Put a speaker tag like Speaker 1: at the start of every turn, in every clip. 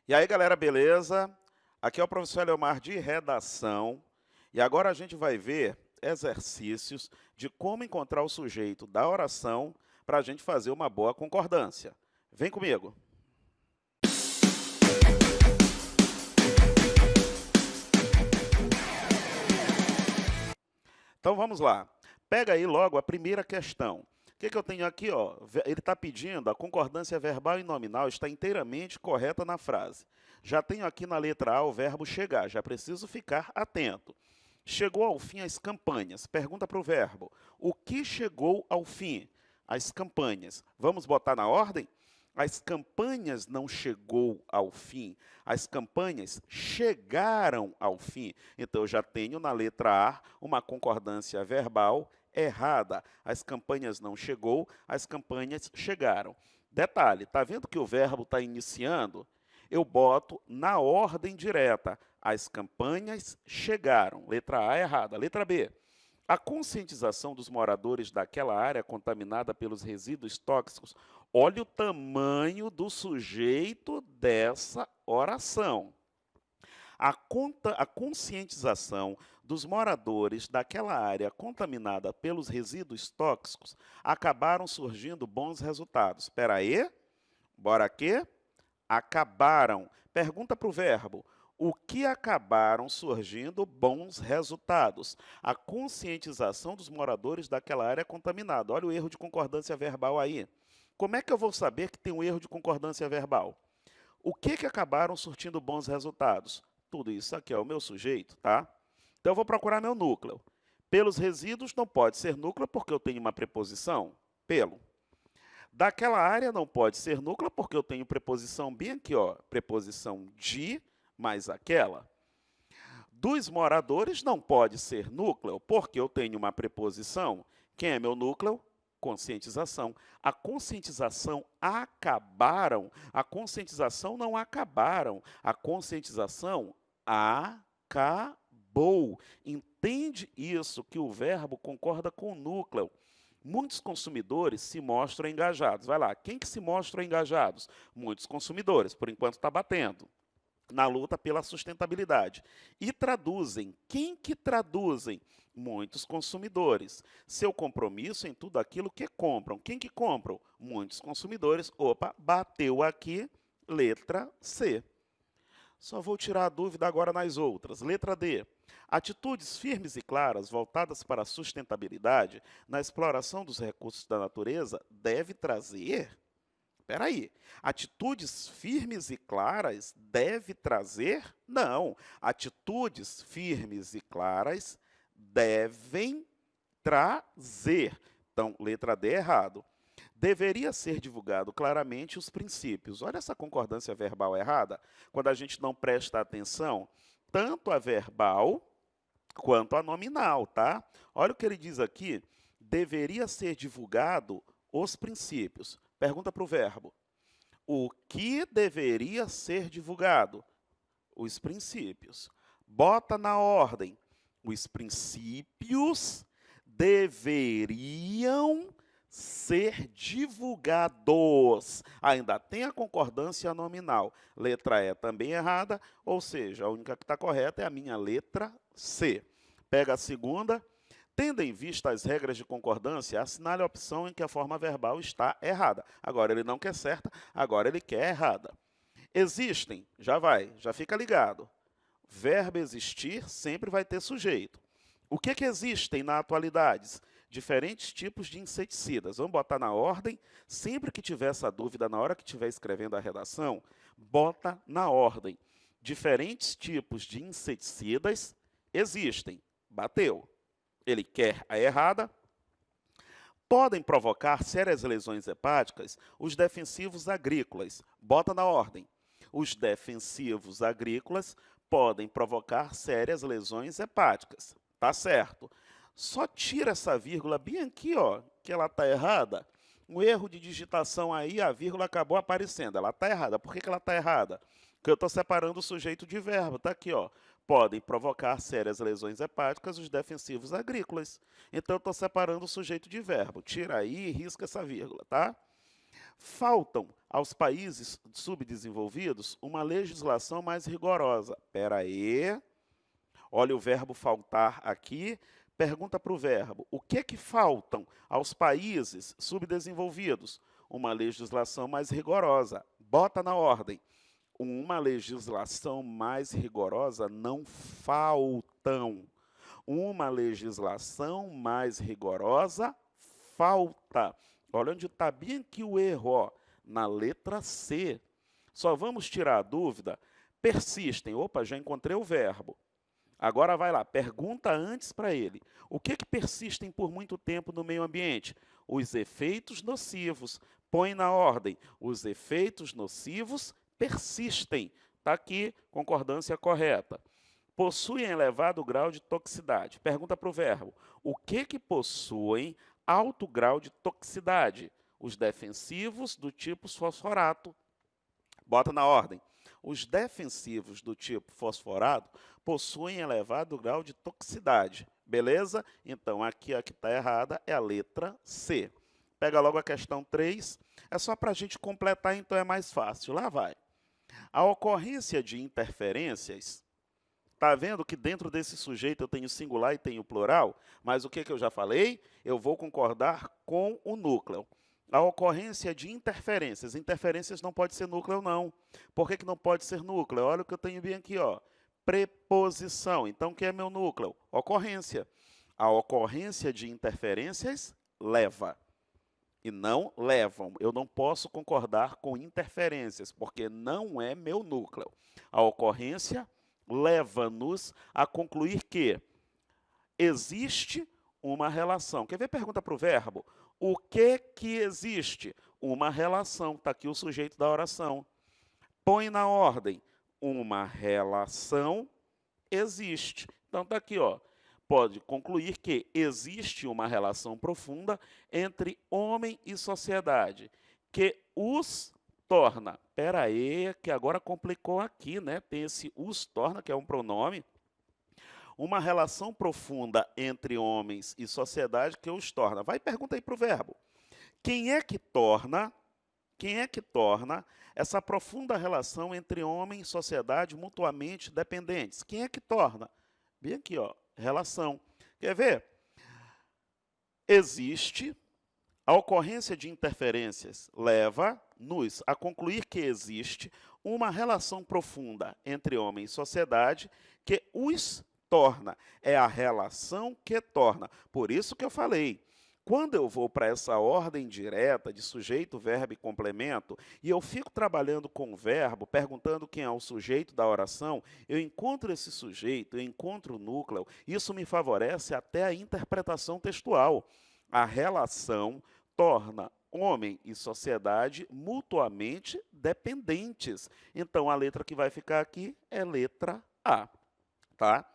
Speaker 1: E aí, galera, beleza? Aqui é o professor Eleomar de redação. E agora a gente vai ver exercícios de como encontrar o sujeito da oração para a gente fazer uma boa concordância. Vem comigo. Então vamos lá. Pega aí logo a primeira questão. O que eu tenho aqui? Ó? Ele está pedindo a concordância verbal e nominal está inteiramente correta na frase. Já tenho aqui na letra A o verbo chegar, já preciso ficar atento. Chegou ao fim as campanhas. Pergunta para o verbo. O que chegou ao fim? As campanhas. Vamos botar na ordem? As campanhas não chegou ao fim, as campanhas chegaram ao fim. Então, eu já tenho na letra A uma concordância verbal errada. As campanhas não chegou, as campanhas chegaram. Detalhe, está vendo que o verbo está iniciando? Eu boto na ordem direta. As campanhas chegaram. Letra A errada. Letra B. A conscientização dos moradores daquela área contaminada pelos resíduos tóxicos. Olha o tamanho do sujeito dessa oração. A conscientização dos moradores daquela área contaminada pelos resíduos tóxicos acabaram surgindo bons resultados. Espera aí, bora aqui. Acabaram. Pergunta para o verbo. O que acabaram surgindo bons resultados? A conscientização dos moradores daquela área contaminada. Olha o erro de concordância verbal aí. Como é que eu vou saber que tem um erro de concordância verbal? O que acabaram surtindo bons resultados? Tudo isso aqui é o meu sujeito, tá? Então eu vou procurar meu núcleo. Pelos resíduos não pode ser núcleo porque eu tenho uma preposição, pelo. Daquela área não pode ser núcleo porque eu tenho preposição bem aqui, ó, preposição de mais aquela. Dos moradores não pode ser núcleo porque eu tenho uma preposição. Quem é meu núcleo? Conscientização. A conscientização acabaram. A conscientização não acabaram. A conscientização acabou. Entende isso, que o verbo concorda com o núcleo. Muitos consumidores se mostram engajados. Vai lá, quem que se mostram engajados? Muitos consumidores, por enquanto está batendo na luta pela sustentabilidade. E traduzem. Quem que traduzem? Muitos consumidores. Seu compromisso em tudo aquilo que compram. Quem que compram? Muitos consumidores. Opa, bateu aqui, letra C. Só vou tirar a dúvida agora nas outras. Letra D. Atitudes firmes e claras voltadas para a sustentabilidade na exploração dos recursos da natureza deve trazer. Espera aí. Atitudes firmes e claras deve trazer? Não. Atitudes firmes e claras devem trazer. Então, letra D é errado. Deveria ser divulgado claramente os princípios. Olha essa concordância verbal errada, quando a gente não presta atenção tanto a verbal quanto a nominal, tá? Olha o que ele diz aqui, deveria ser divulgado os princípios. Pergunta para o verbo. O que deveria ser divulgado? Os princípios. Bota na ordem. Os princípios deveriam ser divulgados. Ainda tem a concordância nominal. Letra E também errada, ou seja, a única que está correta é a minha letra C. Pega a segunda. Tendo em vista as regras de concordância, assinale a opção em que a forma verbal está errada. Agora ele não quer certa, agora ele quer errada. Existem, já vai, já fica ligado. Verbo existir sempre vai ter sujeito. O que existem na atualidade? Diferentes tipos de inseticidas. Vamos botar na ordem. Sempre que tiver essa dúvida, na hora que estiver escrevendo a redação, bota na ordem. Diferentes tipos de inseticidas existem. Bateu. Ele quer a errada. Podem provocar sérias lesões hepáticas os defensivos agrícolas. Bota na ordem. Os defensivos agrícolas podem provocar sérias lesões hepáticas. Tá certo. Só tira essa vírgula bem aqui, ó, que ela está errada. Um erro de digitação aí, a vírgula acabou aparecendo. Ela está errada. Por que ela está errada? Porque eu estou separando o sujeito de verbo. Está aqui, ó. Podem provocar sérias lesões hepáticas os defensivos agrícolas. Então, eu estou separando o sujeito de verbo. Tira aí e risca essa vírgula, tá? Faltam aos países subdesenvolvidos uma legislação mais rigorosa. Espera aí. Olha o verbo faltar aqui. Pergunta para o verbo: o que é que faltam aos países subdesenvolvidos? Uma legislação mais rigorosa. Bota na ordem. Uma legislação mais rigorosa não faltam. Uma legislação mais rigorosa falta. Olha onde está bem aqui o erro, ó, na letra C. Só vamos tirar a dúvida. Persistem. Opa, já encontrei o verbo. Agora vai lá, pergunta antes para ele. O que persistem por muito tempo no meio ambiente? Os efeitos nocivos. Põe na ordem. Os efeitos nocivos persistem. Está aqui, concordância correta. Possuem elevado grau de toxicidade. Pergunta para o verbo. O que possuem alto grau de toxicidade? Os defensivos do tipo fosforato. Bota na ordem. Os defensivos do tipo fosforato possuem elevado grau de toxicidade. Beleza? Então, aqui a que está errada é a letra C. Pega logo a questão 3. É só para a gente completar, então é mais fácil. Lá vai. A ocorrência de interferências. Está vendo que dentro desse sujeito eu tenho singular e tenho plural? Mas o que eu já falei? Eu vou concordar com o núcleo. A ocorrência de interferências. Interferências não pode ser núcleo, não. Por que não pode ser núcleo? Olha o que eu tenho bem aqui, ó. Preposição. Então, o que é meu núcleo? Ocorrência. A ocorrência de interferências leva. E não levam. Eu não posso concordar com interferências, porque não é meu núcleo. A ocorrência leva-nos a concluir que existe uma relação. Quer ver? Pergunta para o verbo. O que existe? Uma relação. Está aqui o sujeito da oração. Põe na ordem. Uma relação existe. Então, está aqui, ó. Pode concluir que existe uma relação profunda entre homem e sociedade, que os torna. Espera aí, que agora complicou aqui, né? Tem esse os torna, que é um pronome. Uma relação profunda entre homens e sociedade que os torna. Vai, pergunta aí para o verbo. Quem é que torna essa profunda relação entre homem e sociedade mutuamente dependentes? Quem é que torna? Bem aqui, ó, relação. Quer ver? Existe, a ocorrência de interferências leva-nos a concluir que existe uma relação profunda entre homem e sociedade que os torna. É a relação que torna. Por isso que eu falei, quando eu vou para essa ordem direta de sujeito, verbo e complemento, e eu fico trabalhando com o verbo, perguntando quem é o sujeito da oração, eu encontro esse sujeito, eu encontro o núcleo, isso me favorece até a interpretação textual. A relação torna homem e sociedade mutuamente dependentes. Então, a letra que vai ficar aqui é letra A. Tá?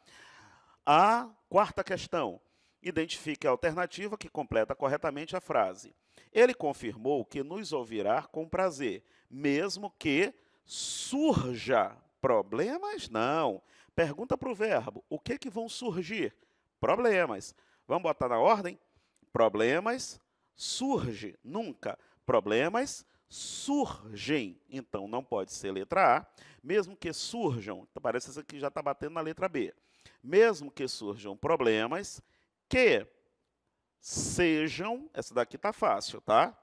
Speaker 1: A quarta questão. Identifique a alternativa que completa corretamente a frase. Ele confirmou que nos ouvirá com prazer, mesmo que surja problemas? Não. Pergunta para o verbo. O que vão surgir? Problemas. Vamos botar na ordem? Problemas surge. Nunca. Problemas surgem. Então, não pode ser letra A. Mesmo que surjam, parece que isso aqui já está batendo na letra B. Mesmo que surjam problemas, que sejam, essa daqui está fácil, tá?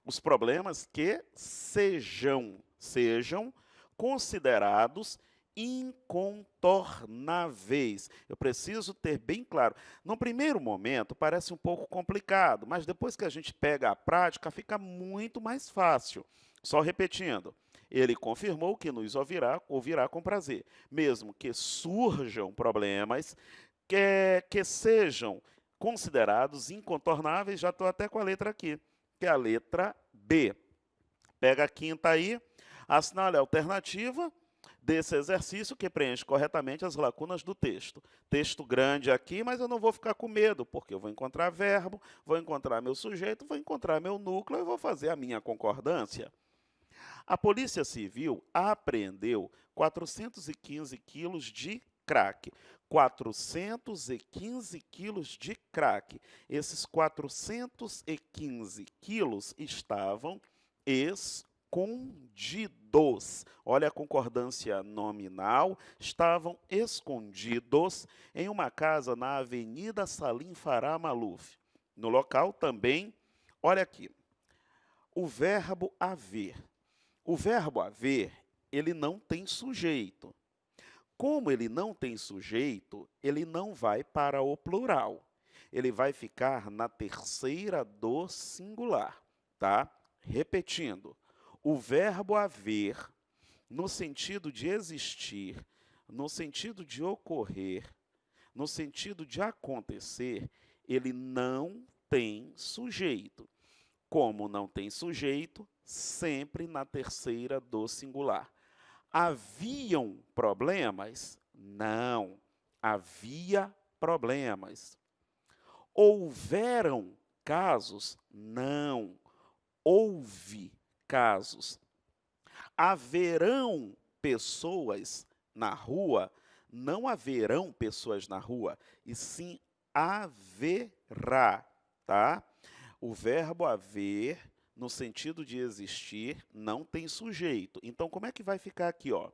Speaker 1: Os problemas que sejam considerados incontornáveis. Eu preciso ter bem claro. No primeiro momento, parece um pouco complicado, mas depois que a gente pega a prática, fica muito mais fácil. Só repetindo. Ele confirmou que nos ouvirá com prazer, mesmo que surjam problemas que sejam considerados incontornáveis. Já estou até com a letra aqui, que é a letra B. Pega a quinta aí, assinale a alternativa desse exercício que preenche corretamente as lacunas do texto. Texto grande aqui, mas eu não vou ficar com medo, porque eu vou encontrar verbo, vou encontrar meu sujeito, vou encontrar meu núcleo e vou fazer a minha concordância. A Polícia Civil apreendeu 415 quilos de crack. 415 quilos de crack. Esses 415 quilos estavam escondidos. Olha a concordância nominal. Estavam escondidos em uma casa na Avenida Salim Farah Maluf. No local também, olha aqui, o verbo haver. O verbo haver, ele não tem sujeito. Como ele não tem sujeito, ele não vai para o plural. Ele vai ficar na terceira do singular, tá? Repetindo, o verbo haver, no sentido de existir, no sentido de ocorrer, no sentido de acontecer, ele não tem sujeito. Como não tem sujeito, sempre na terceira do singular. Haviam problemas? Não. Havia problemas. Houveram casos? Não. Houve casos. Haverão pessoas na rua? Não haverão pessoas na rua, e sim haverá, tá? O verbo haver, no sentido de existir, não tem sujeito. Então, como é que vai ficar aqui, ó?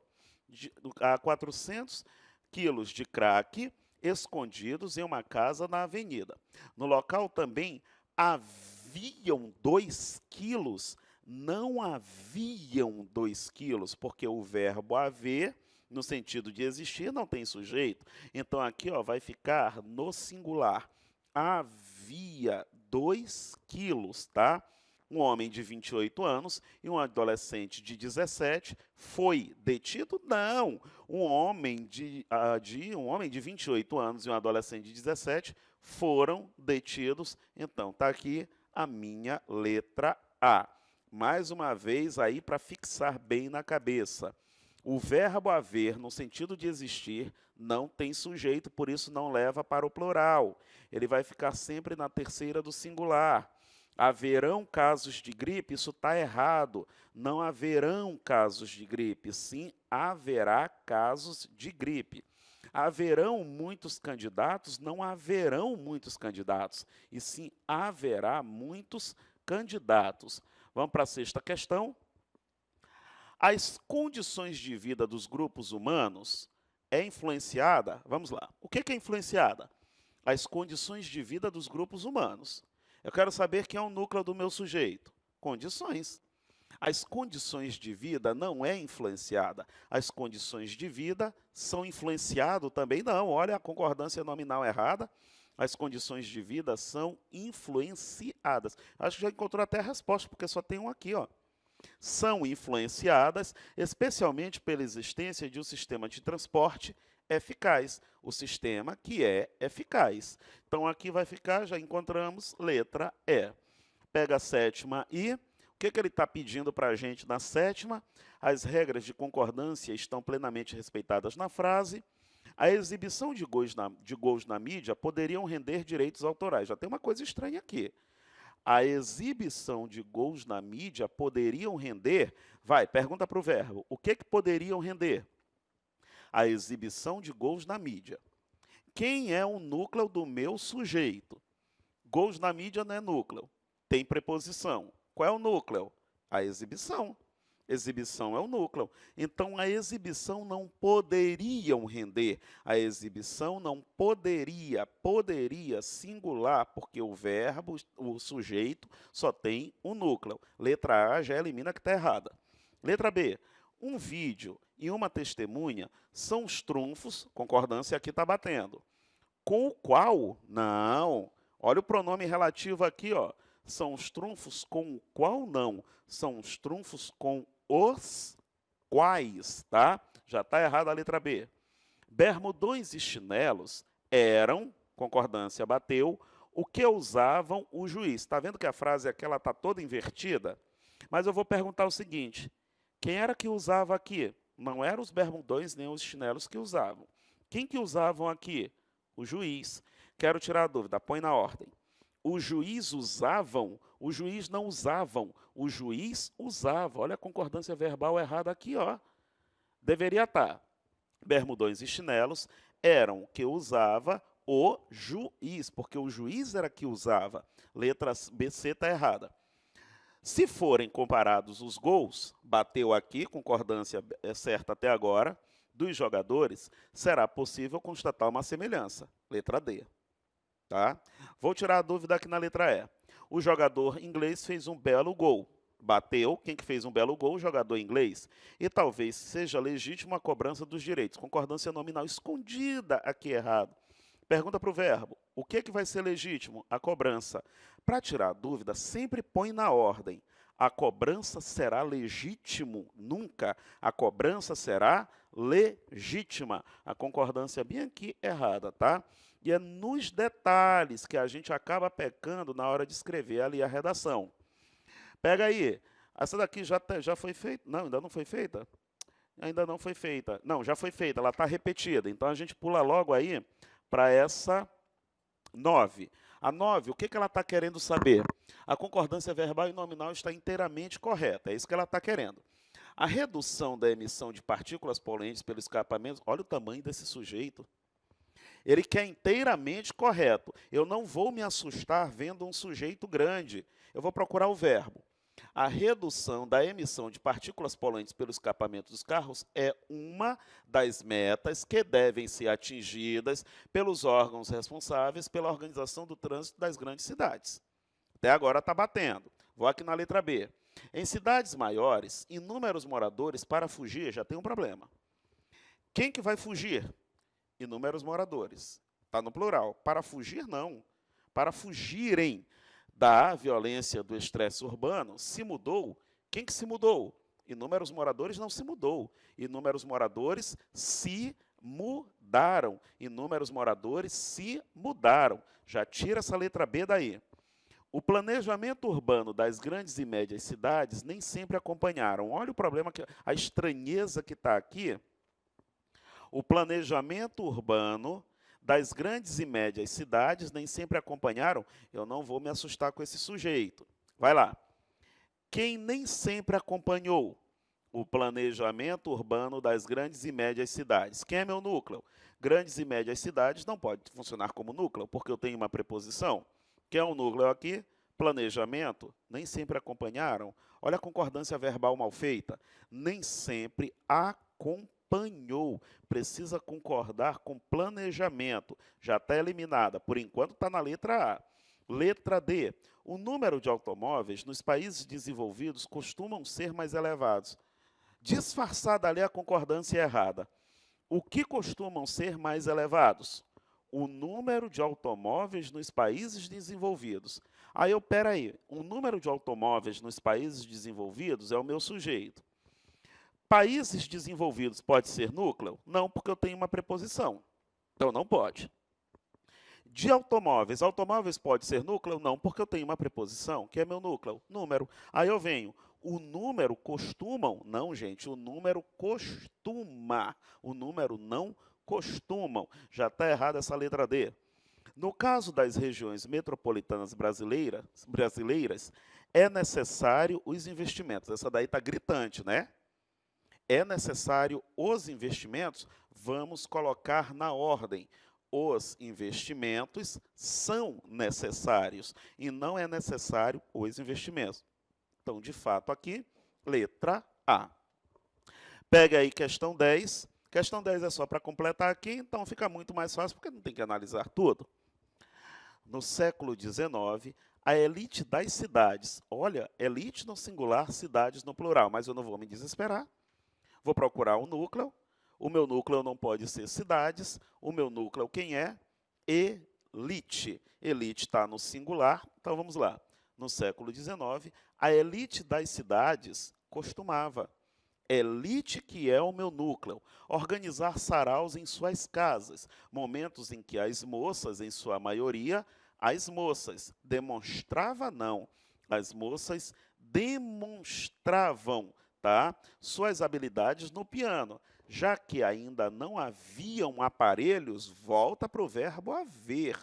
Speaker 1: Há 400 quilos de crack escondidos em uma casa na avenida. No local também haviam 2 quilos, não haviam 2 quilos, porque o verbo haver, no sentido de existir, não tem sujeito. Então, aqui ó, vai ficar no singular. Havia 2 quilos, tá? Um homem de 28 anos e um adolescente de 17 foi detido? Não. Um homem de 28 anos e um adolescente de 17 foram detidos. Então, está aqui a minha letra A. Mais uma vez aí para fixar bem na cabeça. O verbo haver, no sentido de existir, não tem sujeito, por isso não leva para o plural. Ele vai ficar sempre na terceira do singular. Haverão casos de gripe? Isso está errado. Não haverão casos de gripe, sim haverá casos de gripe. Haverão muitos candidatos? Não haverão muitos candidatos, e sim haverá muitos candidatos. Vamos para a sexta questão. As condições de vida dos grupos humanos é influenciada, vamos lá, o que é influenciada? As condições de vida dos grupos humanos. Eu quero saber quem é o núcleo do meu sujeito. Condições. As condições de vida não é influenciada. As condições de vida são influenciadas também? Não, olha a concordância nominal errada. As condições de vida são influenciadas. Acho que já encontrou até a resposta, porque só tem um aqui, ó. São influenciadas especialmente pela existência de um sistema de transporte eficaz, o sistema que é eficaz. Então, aqui vai ficar, já encontramos, letra E. Pega a sétima I. O que ele está pedindo para a gente na sétima? As regras de concordância estão plenamente respeitadas na frase. A exibição de gols na mídia poderiam render direitos autorais. Já tem uma coisa estranha aqui. A exibição de gols na mídia poderiam render... Vai, pergunta para o verbo. O que poderiam render? A exibição de gols na mídia. Quem é o núcleo do meu sujeito? Gols na mídia não é núcleo. Tem preposição. Qual é o núcleo? A exibição. Exibição é o núcleo. Então, a exibição não poderiam render. A exibição não poderia singular, porque o verbo, o sujeito, só tem um núcleo. Letra A já elimina que está errada. Letra B. Um vídeo e uma testemunha são os trunfos, concordância aqui está batendo. Com o qual? Não. Olha o pronome relativo aqui, ó. São os trunfos com o qual não. São os trunfos com os quais, tá? Já está errada a letra B. Bermudões e chinelos eram, concordância bateu, o que usavam o juiz. Está vendo que a frase aqui está toda invertida? Mas eu vou perguntar o seguinte, quem era que usava aqui? Não eram os bermudões nem os chinelos que usavam. Quem que usavam aqui? O juiz. Quero tirar a dúvida, põe na ordem. O juiz usavam, o juiz não usavam, o juiz usava. Olha a concordância verbal errada aqui, ó. Deveria estar. Bermudões e chinelos eram o que usava o juiz, porque o juiz era que usava. Letra B, C está errada. Se forem comparados os gols, bateu aqui, concordância certa até agora, dos jogadores, será possível constatar uma semelhança. Letra D. Tá? Vou tirar a dúvida aqui na letra E. O jogador inglês fez um belo gol. Bateu, quem que fez um belo gol? O jogador inglês. E talvez seja legítima a cobrança dos direitos. Concordância nominal escondida aqui errado. Pergunta para o verbo. O que vai ser legítimo? A cobrança. Para tirar a dúvida, sempre põe na ordem. A cobrança será legítimo? Nunca. A cobrança será legítima. A concordância bem aqui errada, tá? E é nos detalhes que a gente acaba pecando na hora de escrever ali a redação. Pega aí. Essa daqui já foi feita? Não, ainda não foi feita? Ainda não foi feita. Não, já foi feita, ela está repetida. Então, a gente pula logo aí para essa 9. A 9, o que ela está querendo saber? A concordância verbal e nominal está inteiramente correta. É isso que ela está querendo. A redução da emissão de partículas poluentes pelo escapamento, olha o tamanho desse sujeito. Ele quer inteiramente correto. Eu não vou me assustar vendo um sujeito grande. Eu vou procurar o verbo. A redução da emissão de partículas poluentes pelo escapamento dos carros é uma das metas que devem ser atingidas pelos órgãos responsáveis pela organização do trânsito das grandes cidades. Até agora está batendo. Vou aqui na letra B. Em cidades maiores, inúmeros moradores, para fugir, já tem um problema. Quem que vai fugir? Inúmeros moradores. Está no plural. Para fugir, não. Para fugirem da violência do estresse urbano, se mudou. Quem que se mudou? Inúmeros moradores não se mudou. Inúmeros moradores se mudaram. Inúmeros moradores se mudaram. Já tira essa letra B daí. O planejamento urbano das grandes e médias cidades nem sempre acompanharam. Olha o problema, a estranheza que está aqui. O planejamento urbano das grandes e médias cidades nem sempre acompanharam. Eu não vou me assustar com esse sujeito. Vai lá. Quem nem sempre acompanhou o planejamento urbano das grandes e médias cidades? Quem é meu núcleo? Grandes e médias cidades não pode funcionar como núcleo, porque eu tenho uma preposição. Quem é o núcleo aqui? Planejamento. Nem sempre acompanharam. Olha a concordância verbal mal feita. Nem sempre acompanhou. Precisa concordar com planejamento. Já está eliminada. Por enquanto está na letra A. Letra D. O número de automóveis nos países desenvolvidos costumam ser mais elevados. Disfarçada ali a concordância errada. O que costumam ser mais elevados? O número de automóveis nos países desenvolvidos. Aí peraí, o número de automóveis nos países desenvolvidos é o meu sujeito. Países desenvolvidos pode ser núcleo? Não, porque eu tenho uma preposição. Então, não pode. De automóveis, automóveis pode ser núcleo? Não, porque eu tenho uma preposição, que é meu núcleo, número. Aí eu venho, o número costumam? Não, gente, o número costuma. O número não costumam. Já está errada essa letra D. No caso das regiões metropolitanas brasileiras, é necessário os investimentos. Essa daí está gritante, né? É necessário os investimentos? Vamos colocar na ordem. Os investimentos são necessários e não é necessário os investimentos. Então, de fato, aqui, letra A. Pega aí questão 10. Questão 10 é só para completar aqui, então fica muito mais fácil, porque não tem que analisar tudo. No século XIX, a elite das cidades, olha, elite no singular, cidades no plural, mas eu não vou me desesperar. Vou procurar um núcleo. O meu núcleo não pode ser cidades. O meu núcleo quem é? Elite. Elite está no singular. Então, vamos lá. No século XIX, a elite das cidades costumava. Elite que é o meu núcleo. Organizar saraus em suas casas. Momentos em que as moças, em sua maioria, as moças demonstrava não. As moças demonstravam, tá? Suas habilidades no piano. Já que ainda não haviam aparelhos, volta para o verbo haver.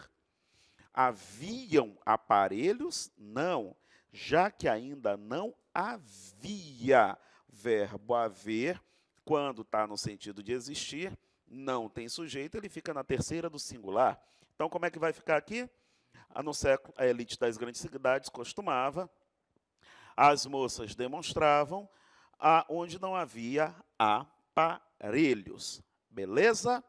Speaker 1: Haviam aparelhos? Não. Já que ainda não havia. Verbo haver, quando está no sentido de existir, não tem sujeito, ele fica na terceira do singular. Então, como é que vai ficar aqui? No século, a elite das grandes cidades costumava. As moças demonstravam onde não havia aparelhos. Beleza?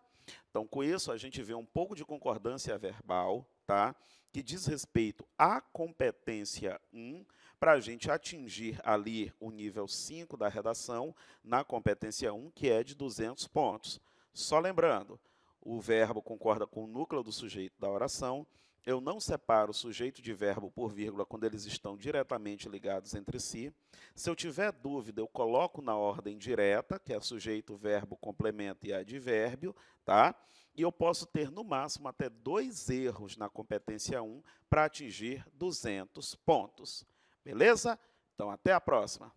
Speaker 1: Então, com isso, a gente vê um pouco de concordância verbal, tá? Que diz respeito à competência 1, para a gente atingir ali o nível 5 da redação, na competência 1, que é de 200 pontos. Só lembrando, o verbo concorda com o núcleo do sujeito da oração. Eu não separo sujeito de verbo por vírgula quando eles estão diretamente ligados entre si. Se eu tiver dúvida, eu coloco na ordem direta, que é sujeito, verbo, complemento e advérbio, tá? E eu posso ter, no máximo, até 2 erros na competência 1 para atingir 200 pontos. Beleza? Então, até a próxima.